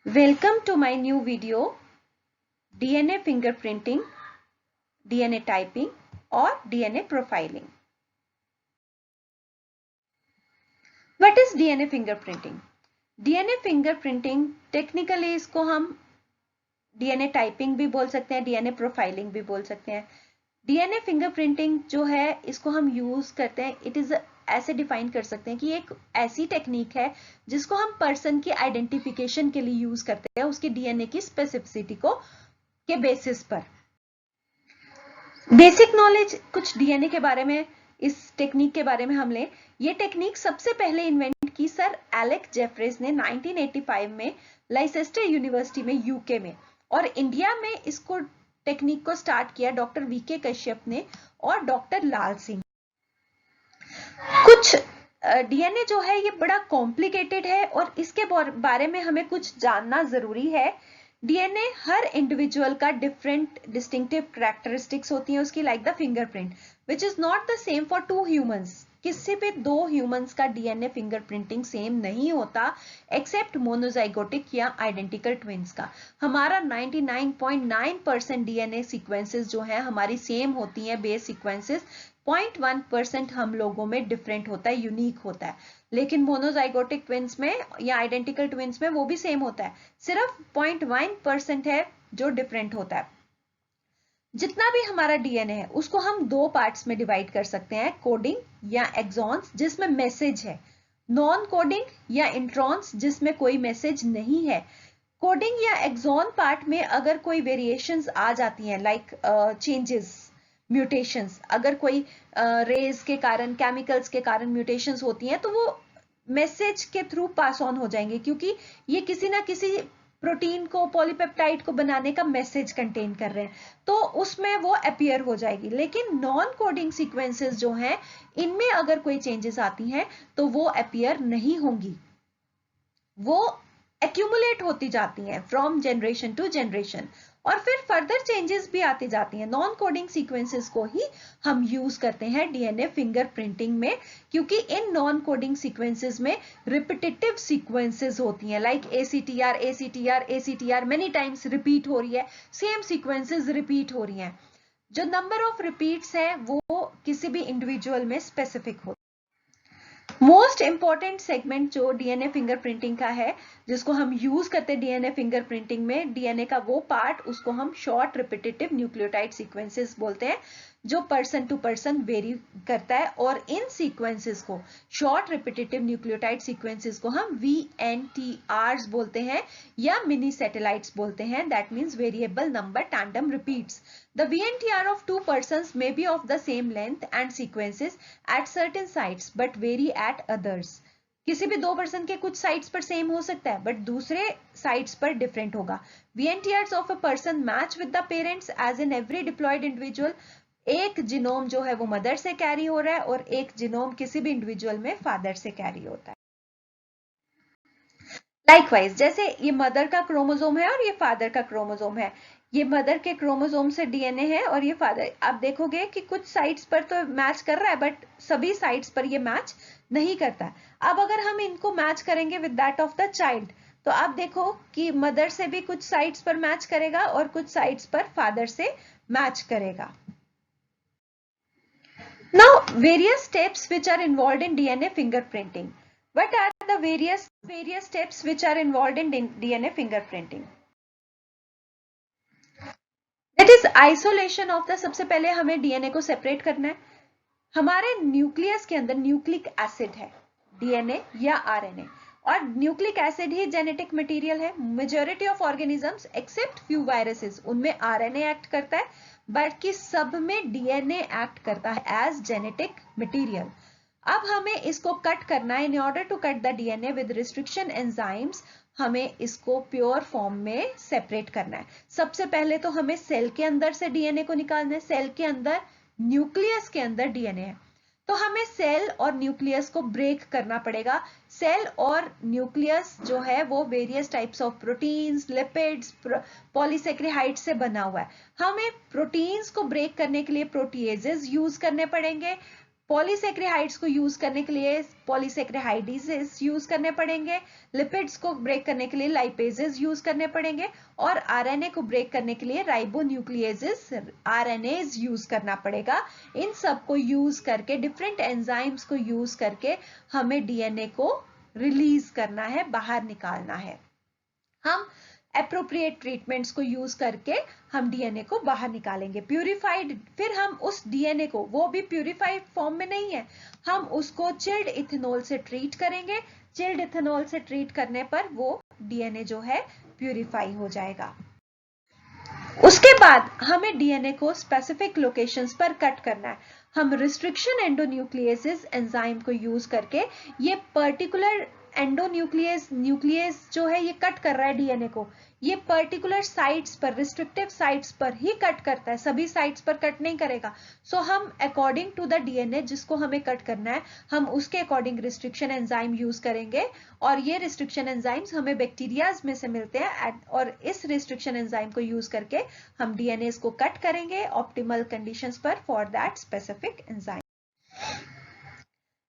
Welcome to my new video, DNA fingerprinting, DNA typing और DNA profiling. What is DNA fingerprinting? DNA fingerprinting technically इसको हम DNA typing भी बोल सकते हैं, DNA प्रोफाइलिंग भी बोल सकते हैं. DNA फिंगरप्रिंटिंग जो है इसको हम यूज करते हैं, इट इज ऐसे डिफाइन कर सकते हैं कि एक ऐसी टेक्निक है जिसको हम पर्सन की आइडेंटिफिकेशन के लिए यूज करते हैं उसके डीएनए की स्पेसिफिसिटी को के बेसिस पर. बेसिक नॉलेज कुछ डीएनए के बारे में, इस टेक्निक के बारे में हम लें. ये टेक्निक सबसे पहले इन्वेंट की सर एलेक जेफरीज ने 1985 में लाइसेस्टर यूनिवर्सिटी में यूके में, और इंडिया में इसको टेक्निक को स्टार्ट किया डॉक्टर वीके कश्यप ने और डॉक्टर लाल सिंह. कुछ डीएनए जो है ये बड़ा कॉम्प्लिकेटेड है और इसके बारे में हमें कुछ जानना जरूरी है. डीएनए हर इंडिविजुअल का डिफरेंट डिस्टिंक्टिव कैरेक्टरिस्टिक्स होती हैं उसकी, like the fingerprint which is not the same for two humans. किसी भी दो ह्यूमंस का डीएनए फिंगरप्रिंटिंग सेम नहीं होता एक्सेप्ट मोनोजाइगोटिक या आइडेंटिकल ट्विंस का. हमारा 99.9% डीएनए सीक्वेंसेस जो है हमारी सेम होती हैं, बेस सीक्वेंसेस. 0.1% हम लोगों में डिफरेंट होता है, यूनिक होता है. लेकिन मोनोजाइगोटिक ट्विंस में या आइडेंटिकल ट्विंस में वो भी सेम होता है, सिर्फ 0.1% है जो डिफरेंट होता है. जितना भी हमारा डीएनए है उसको हम दो पार्ट्स में डिवाइड कर सकते हैं, कोडिंग या एक्सॉन्स जिसमें मैसेज है, नॉन कोडिंग या इंट्रॉन्स जिसमें कोई मैसेज नहीं है. कोडिंग या एक्सॉन पार्ट में अगर कोई वेरिएशंस आ जाती हैं, लाइक चेंजेस, म्यूटेशंस, अगर कोई रेज के कारण, केमिकल्स के कारण म्यूटेशंस होती हैं तो वो मैसेज के थ्रू पास ऑन हो जाएंगे, क्योंकि ये किसी ना किसी प्रोटीन को, पॉलीपेप्टाइड को बनाने का मैसेज कंटेन कर रहे हैं, तो उसमें वो अपीयर हो जाएगी. लेकिन नॉन कोडिंग सीक्वेंसेस जो हैं इनमें अगर कोई चेंजेस आती हैं तो वो अपीयर नहीं होंगी, वो एक्यूमुलेट होती जाती हैं फ्रॉम जनरेशन टू जनरेशन, और फिर फर्दर चेंजेस भी आती जाती हैं. नॉन कोडिंग सीक्वेंसेस को ही हम यूज करते हैं डीएनए फिंगरप्रिंटिंग में, क्योंकि इन नॉन कोडिंग सीक्वेंसेस में रिपीटेटिव सीक्वेंसेस होती हैं, लाइक एसीटीआर एसीटीआर एसीटीआर मेनी टाइम्स रिपीट हो रही है, सेम सीक्वेंसेस रिपीट हो रही हैं. जो नंबर ऑफ रिपीट्स है वो किसी भी इंडिविजुअल में स्पेसिफिक होता है. मोस्ट इंपॉर्टेंट सेगमेंट जो डीएनए फिंगरप्रिंटिंग का है, जिसको हम यूज करते हैं डीएनए फिंगरप्रिंटिंग में, डीएनए का वो पार्ट उसको हम शॉर्ट रिपीटेटिव न्यूक्लियोटाइड सीक्वेंसेस बोलते हैं, जो पर्सन टू पर्सन वेरी करता है. और इन सीक्वेंसेस को, शॉर्ट रिपीटेटिव न्यूक्लियोटाइड सीक्वेंसेस को हम VNTRs बोलते हैं या मिनी सैटेलाइट्स बोलते हैं, that means variable number tandem repeats. The VNTR of two persons may be of the same length and sequences at certain sites but vary at others. किसी भी दो पर्सन के कुछ साइट्स पर सेम हो सकता है बट दूसरे साइट्स पर डिफरेंट होगा. VNTRs of a person match with the parents as in every diploid individual. एक जिनोम जो है वो मदर से कैरी हो रहा है और एक जिनोम किसी भी इंडिविजुअल में फादर से कैरी होता है. लाइकवाइज जैसे ये मदर का क्रोमोसोम है और ये फादर का क्रोमोसोम है, ये मदर के क्रोमोसोम से डीएनए है और ये फादर. आप देखोगे कि कुछ साइट्स पर तो मैच कर रहा है बट सभी साइट्स पर ये मैच नहीं करता. अब अगर हम इनको मैच करेंगे with that of the child, तो आप देखो कि मदर से भी कुछ साइट्स पर मैच करेगा और कुछ साइट्स पर फादर से मैच करेगा. Now various steps which are involve in DNA fingerprinting. What are the various steps which are involved in DNA fingerprinting? That is isolation of the. सबसे पहले हमें डीएनए को सेपरेट करना है. हमारे न्यूक्लियस के अंदर न्यूक्लिक एसिड है, डीएनए या आरएनए, और न्यूक्लिक एसिड ही जेनेटिक मटेरियल है. Majority of organisms except few viruses उनमें आरएनए एक्ट करता है, बाकी सब में डीएनए एक्ट करता है एज जेनेटिक मटेरियल. अब हमें इसको कट करना है. In order to cut the DNA with restriction enzymes, हमें इसको प्योर फॉर्म में सेपरेट करना है. सबसे पहले तो हमें सेल के अंदर से डीएनए को निकालना है. सेल के अंदर, न्यूक्लियस के अंदर डीएनए है, तो हमें सेल और न्यूक्लियस को ब्रेक करना पड़ेगा. सेल और न्यूक्लियस जो है वो various types of proteins, lipids, polysaccharide से बना हुआ है. हमें प्रोटीन्स को ब्रेक करने के लिए प्रोटीएजेस यूज करने पड़ेंगे. पॉलीसेक्रिहाइड्स को यूज करने के लिए पॉलीसेक्रिहाइडेजेस यूज करने पड़ेंगे, लिपिड्स को ब्रेक करने के लिए लाइपेजेस यूज करने पड़ेंगे, और आरएनए को ब्रेक करने के लिए राइबोन्यूक्लिएजेस आरएनएज यूज करना पड़ेगा। इन सब को यूज करके, डिफरेंट एंजाइम्स को यूज करके हमें डीएनए को रिलीज करना है, बाहर निकालना है। हम एप्रोप्रिएट ट्रीटमेंट्स को यूज करके हम डीएनए को बाहर निकालेंगे, प्यूरिफाइड। फिर हम उस डीएनए को, वो भी प्यूरिफाइड फॉर्म में नहीं है, हम उसको चिल्ड इथेनॉल से ट्रीट करेंगे। चिल्ड इथेनॉल से ट्रीट करने पर वो डीएनए जो है प्यूरिफाई हो जाएगा। उसके बाद हमें डीएनए को स्पेसिफिक लोकेशंस पर कट करना है। हम रिस्ट्रिक्शन एंडोन्यूक्लिएसेस एंजाइम को यूज करके ये पर्टिकुलर न्यूक्लियस जो है ये कट कर रहा है डीएनए को, ये पर्टिकुलर साइट्स पर, रिस्ट्रिक्टिव साइट्स पर ही कट करता है, सभी साइट्स पर कट नहीं करेगा। सो हम अकॉर्डिंग टू द डीएनए जिसको हमें कट करना है, हम उसके अकॉर्डिंग रिस्ट्रिक्शन एंजाइम यूज करेंगे, और ये रिस्ट्रिक्शन एंजाइम्स हमें बैक्टीरियाज में से मिलते हैं, और इस रिस्ट्रिक्शन एंजाइम को यूज करके हम डीएनए को कट करेंगे ऑप्टिमल कंडीशंस पर for that specific enzyme.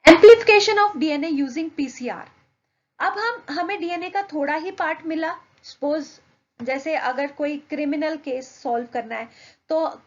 Amplification of DNA using PCR. अब हमें डीएनए का थोड़ा ही पार्ट मिला, सपोज जैसे अगर कोई क्रिमिनल केस सॉल्व करना है, तो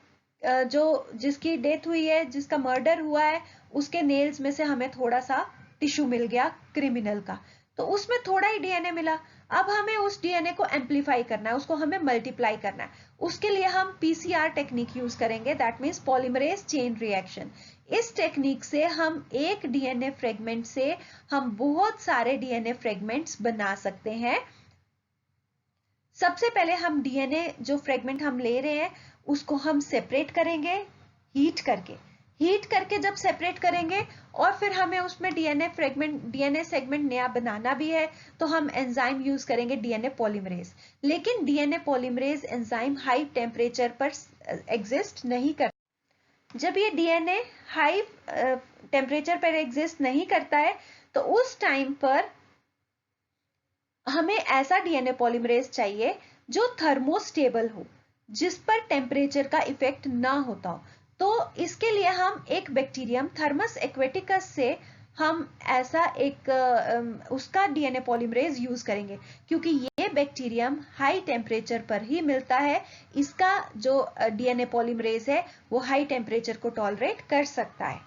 जिसकी डेथ हुई है, जिसका मर्डर हुआ है, उसके नेल्स में से हमें थोड़ा सा टिश्यू मिल गया क्रिमिनल का, तो उसमें थोड़ा ही डीएनए मिला। अब हमें उस डीएनए को एम्प्लीफाई करना है, उसको हमें मल्टीप्लाई करना है। उसके लिए हम पीसीआर टेक्निक यूज करेंगे, that means polymerase chain reaction. इस टेक्निक से हम एक डीएनए फ्रेगमेंट से हम बहुत सारे डीएनए फ्रेगमेंट्स बना सकते हैं। सबसे पहले हम डीएनए जो फ्रेगमेंट हम ले रहे हैं उसको हम सेपरेट करेंगे हीट करके जब सेपरेट करेंगे, और फिर हमें उसमें डीएनए सेगमेंट नया बनाना भी है, तो हम एंजाइम यूज करेंगे डीएनए पॉलीमरेज। लेकिन DNA polymerase enzyme high temperature पर एग्जिस्ट नहीं करता। जब ये डीएनए हाई टेम्परेचर पर एग्जिस्ट नहीं करता है, तो उस टाइम पर हमें ऐसा डीएनए पॉलीमरेज चाहिए जो थर्मोस्टेबल हो, जिस पर टेम्परेचर का इफेक्ट ना होता हो। तो इसके लिए हम एक बैक्टीरियम थर्मस एक्वेटिकस से हम ऐसा एक उसका डीएनए पॉलीमरेज यूज करेंगे, क्योंकि ये बैक्टीरियम हाई टेम्परेचर पर ही मिलता है। इसका जो डीएनए पॉलीमरेज है वो हाई टेम्परेचर को टॉलरेट कर सकता है।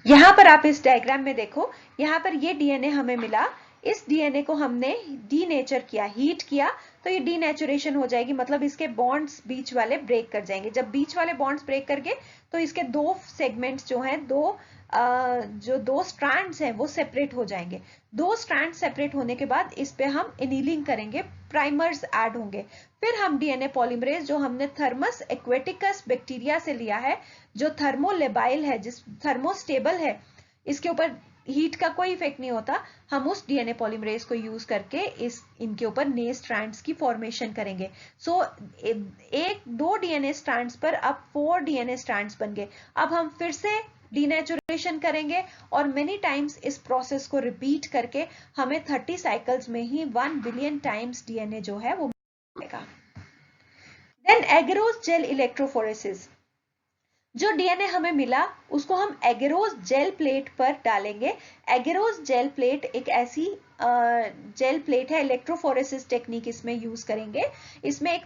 यहां पर आप इस डायग्राम में देखो, यहां पर ये डीएनए हमें मिला, इस डीएनए को हमने डीनेचर किया, हीट किया, तो ये डीनेचुरेशन हो जाएगी, मतलब इसके बॉन्ड्स बीच वाले ब्रेक कर जाएंगे। जब बीच वाले बॉन्ड्स ब्रेक करके, तो इसके दो सेगमेंट्स जो हैं, दो स्ट्रैंड्स हैं वो सेपरेट हो जाएंगे। दो स्ट्रैंड सेपरेट होने के बाद इस पे हम एनीलिंग करेंगे, प्राइमर्स ऐड होंगे। फिर हम डीएनए पॉलीमरेज जो हमने थर्मस एक्वेटिकस बैक्टीरिया से लिया है, जो थर्मोलेबाइल है, जिस थर्मोस्टेबल है, इसके ऊपर हीट का कोई इफेक्ट नहीं होता, हम उस डीएनए पॉलीमरेज को यूज करके इनके ऊपर नए स्ट्रैंड्स की फॉर्मेशन करेंगे। सो दो डीएनए स्ट्रैंड्स पर अब 4 डीएनए स्ट्रैंड्स बन गए। अब हम फिर से डीनेचुरेशन करेंगे और मेनी टाइम्स इस प्रोसेस को रिपीट करके हमें 30 साइकिल्स में ही 1 बिलियन टाइम्स डीएनए जो है वो मिलेगा। देन एगेरोस जेल इलेक्ट्रोफोरेसिस, जो डीएनए हमें मिला उसको हम एगेरोस जेल प्लेट पर डालेंगे। एगेरोस जेल प्लेट एक ऐसी जेल प्लेट है, इलेक्ट्रोफोरेसिस टेक्निक इसमें यूज करेंगे। इसमें एक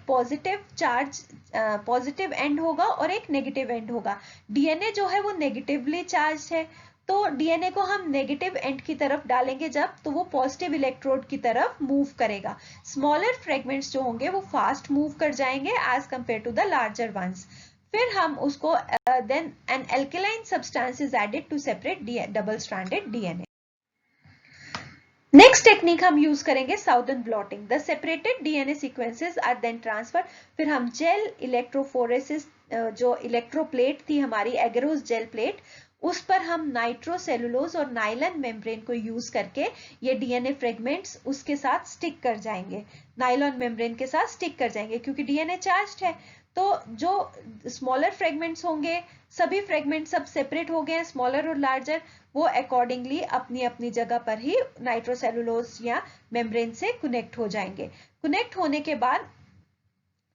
पॉजिटिव एंड होगा और एक नेगेटिव एंड होगा। डीएनए जो है वो नेगेटिवली चार्ज है, तो डीएनए को हम नेगेटिव एंड की तरफ डालेंगे जब, तो वो पॉजिटिव इलेक्ट्रोड की तरफ मूव करेगा। स्मॉलर फ्रेगमेंट्स जो होंगे वो फास्ट मूव कर जाएंगे as compare to the larger ones. फिर हम उसको then an alkaline substance is added to separate double stranded DNA. Next technique हम यूज करेंगे Southern blotting. The separated DNA sequences are then transfer. फिर हम gel electrophoresis, जो electroplate थी हमारी एगेरोस जेल प्लेट, उस पर हम नाइट्रोसेलुलोज और नायलॉन मेम्ब्रेन को यूज करके ये डीएनए फ्रेगमेंट्स उसके साथ स्टिक कर जाएंगे, नायलॉन मेम्ब्रेन के साथ स्टिक कर जाएंगे, क्योंकि डीएनए चार्ज्ड है। तो जो स्मॉलर फ्रेगमेंट्स होंगे, सभी फ्रेगमेंट सब सेपरेट हो गए, स्मॉलर और लार्जर, वो अकॉर्डिंगली अपनी अपनी जगह पर ही नाइट्रोसेलुलोज या मेम्ब्रेन से कनेक्ट हो जाएंगे। कनेक्ट होने के बाद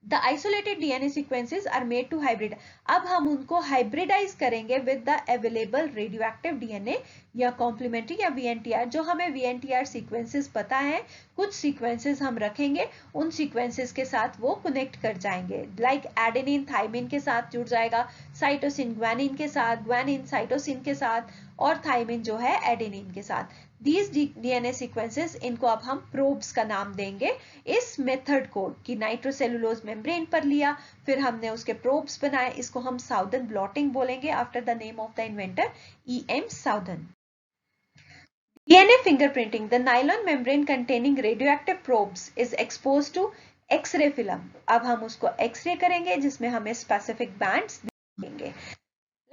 The isolated DNA sequences are made to hybrid. अब हम उनको हाइब्रिडाइज करेंगे with the available radioactive DNA या कॉम्प्लीमेंट्री या VNTR. जो हमें VNTR सीक्वेंसेस पता है, कुछ सीक्वेंसेस हम रखेंगे, उन सीक्वेंसेस के साथ वो कनेक्ट कर जाएंगे. लाइक एडेनिन थाइमिन के साथ जुड़ जाएगा, साइटोसिन ग्वानिन के साथ, ग्वानिन साइटोसिन के साथ, और थाइमिन जो है एडेनिन के साथ. These DNA sequences, इनको अब हम प्रोब्स का नाम देंगे इस मेथड को, कि नाइट्रोसेलुलोज मेम्ब्रेन पर लिया, फिर हमने उसके प्रोब्स बनाए. इसको हम साउदर्न ब्लॉटिंग बोलेंगे after the name of the inventor E.M. Southern. DNA fingerprinting. The nylon membrane containing radioactive probes is exposed to X-ray film. अब हम उसको X-ray करेंगे जिसमें हमें स्पेसिफिक बैंड्स देंगे.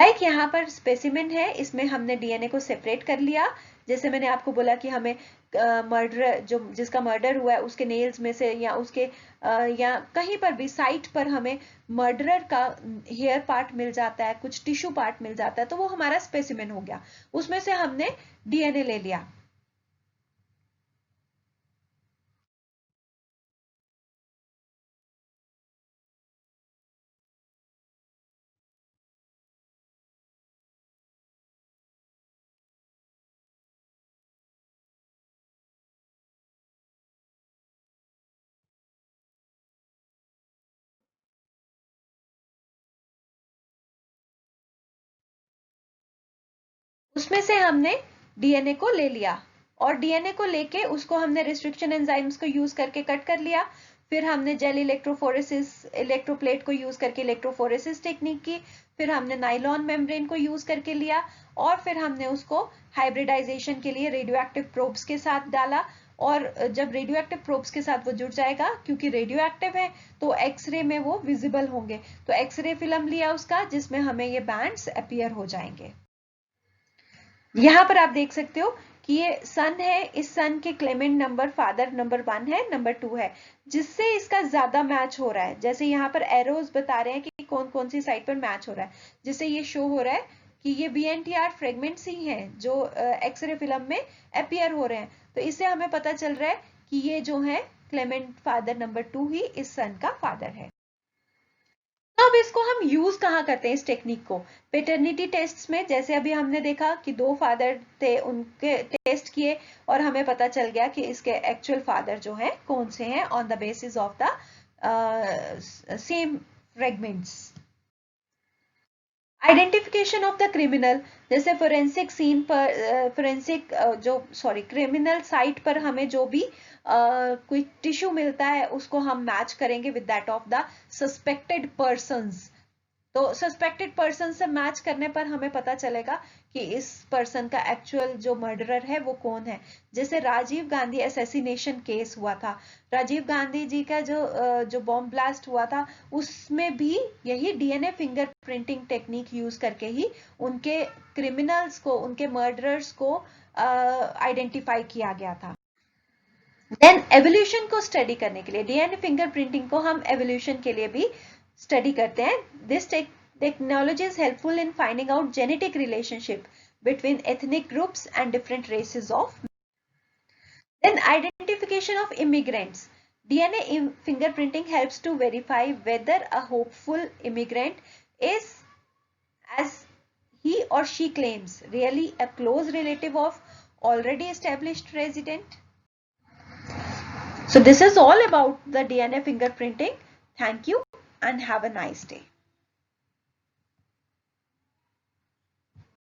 लाइक यहाँ पर स्पेसिमेन है, इसमें हमने डीएनए को सेपरेट कर लिया. जैसे मैंने आपको बोला कि हमें मर्डर, जो जिसका मर्डर हुआ है उसके नेल्स में से या उसके या कहीं पर भी साइट पर हमें मर्डरर का हेयर पार्ट मिल जाता है, कुछ टिश्यू पार्ट मिल जाता है, तो वो हमारा स्पेसिमेन हो गया. उसमें से हमने डीएनए ले लिया. उसमें से हमने डीएनए को ले लिया, और डीएनए को लेके उसको हमने रिस्ट्रिक्शन एंजाइम्स को यूज करके कट कर लिया. फिर हमने जेल इलेक्ट्रोफोरेसिस, इलेक्ट्रोप्लेट को यूज करके इलेक्ट्रोफोरेसिस टेक्निक की. फिर हमने नाइलॉन मेम्ब्रेन को यूज करके लिया, और फिर हमने उसको हाइब्रिडाइजेशन के लिए रेडियो एक्टिव प्रोब्स के साथ डाला. और जब रेडियो एक्टिव प्रोब्स के साथ वो जुड़ जाएगा, क्योंकि रेडियो एक्टिव है तो एक्सरे में वो विजिबल होंगे, तो एक्सरे फिल्म लिया उसका, जिसमें हमें ये बैंड्स अपीयर हो जाएंगे. यहाँ पर आप देख सकते हो कि ये सन है, इस सन के क्लेमेंट नंबर फादर नंबर 1 है, नंबर 2 है, जिससे इसका ज्यादा मैच हो रहा है. जैसे यहाँ पर एरोज बता रहे हैं कि कौन कौन सी साइड पर मैच हो रहा है, जिससे ये शो हो रहा है कि ये VNTR फ्रेगमेंट्स ही हैं जो एक्सरे फिल्म में अपीयर हो रहे हैं. तो इससे हमें पता चल रहा है कि ये जो है क्लेमेंट फादर नंबर 2 ही इस सन का फादर है. अब इसको हम यूज कहाँ करते हैं इस टेक्निक को? पेटर्निटी टेस्ट्स में. जैसे अभी हमने देखा कि 2 फादर थे, उनके टेस्ट किए और हमें पता चल गया कि इसके एक्चुअल फादर जो है कौन से हैं on the basis of the same fragments. Identification of the criminal. जैसे फोरेंसिक सीन पर, फोरेंसिक क्रिमिनल साइट पर हमें जो भी कोई टिश्यू मिलता है उसको हम मैच करेंगे with that of the suspected persons. तो सस्पेक्टेड पर्सन से मैच करने पर हमें पता चलेगा कि इस पर्सन का एक्चुअल जो मर्डरर है वो कौन है. जैसे राजीव गांधी असैसिनेशन केस हुआ था, राजीव गांधी जी का जो बॉम्ब ब्लास्ट हुआ था, उसमें भी यही डीएनए फिंगरप्रिंटिंग टेक्निक यूज करके ही उनके क्रिमिनल्स को, उनके मर्डरर्स को आइडेंटिफाई किया गया था. देन एवोल्यूशन को स्टडी करने के लिए, डीएनए फिंगरप्रिंटिंग को हम एवोल्यूशन के लिए भी स्टडी करते हैं. This technology is helpful in finding out genetic relationship between ethnic groups and different races of. Then identification of immigrants. DNA fingerprinting helps to verify whether a hopeful immigrant is, as he or she claims, really a close relative of already established resident. So this is all about the DNA fingerprinting. Thank you and have a nice day.